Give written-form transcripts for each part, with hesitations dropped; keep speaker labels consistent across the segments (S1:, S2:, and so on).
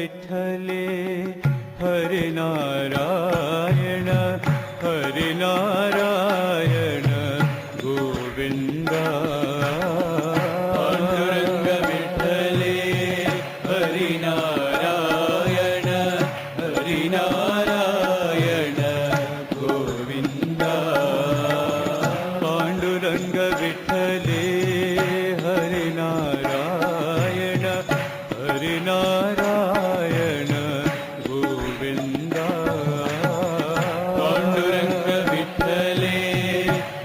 S1: विठ्ठले हरे नारायण गोविंदा पांडुरंग विठ्ठले हरि नारायण गोविंदा पांडुरंग विठ्ठले हरि नारायण गोविंदा पांडुरंग विठ्ठले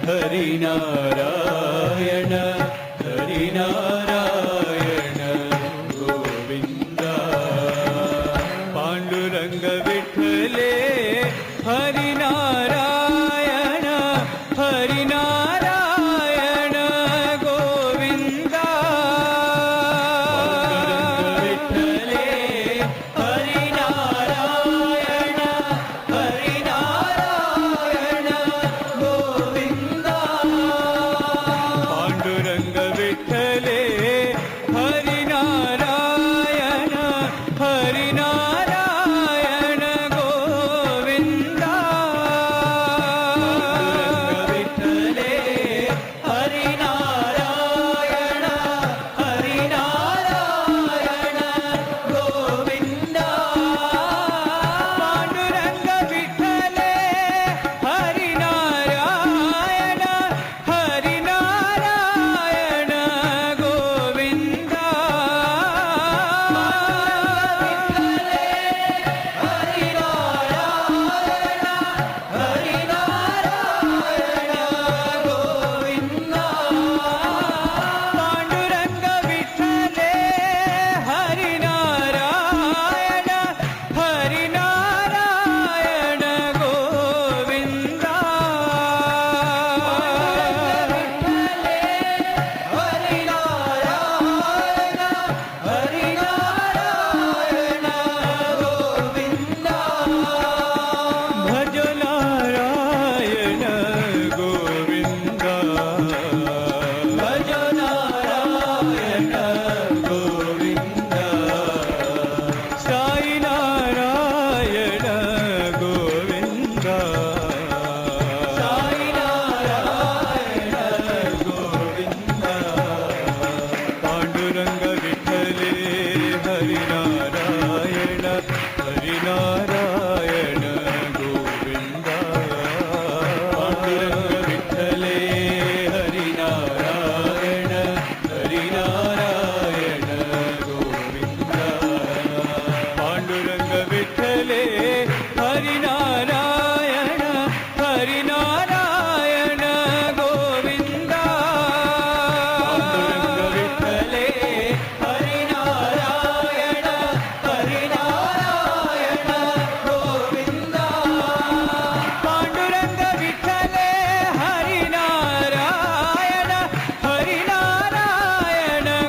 S1: हरि नारायण गोविंदा पांडुरंग विठ्ठले हरि नारायण गोविंदा पांडुरंग विठ्ठले हरि नारायण गोविंदा विठ्ठले हरि नारायण गोविंदा पांडुरंग विठ्ठले हरि नारायण गोविंदा पांडुरंग विठ्ठले हरि नारायण गोविंदा भज नारायण गोविंदा भज नारायण गोविंदा साई नारायण गोविंदा साई नारायण गोविंदा पांडुरंग विठ्ठले हरि नारायण गोविंदा पांडुरंग विठ्ठले हरि नारायण गोविंदा पांडुरंग विठ्ठले हरि नारायण गोविंदा पांडुरंग विठ्ठले हरि नारायण गोविंदा पांडुरंग विठ्ठले हरि नारायण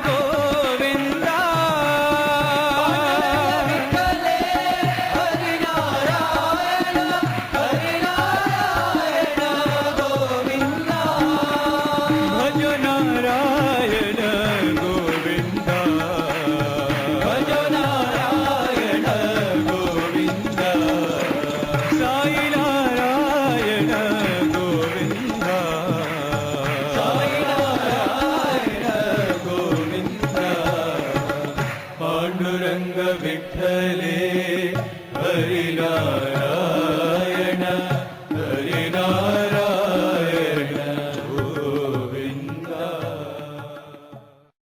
S1: गोविंदा भज नारायण गोविंदा भज नारायण गोविंदा साई नारायण गोविंदा साई नारायण गोविंदा पांडुरंग विठ्ठले हरि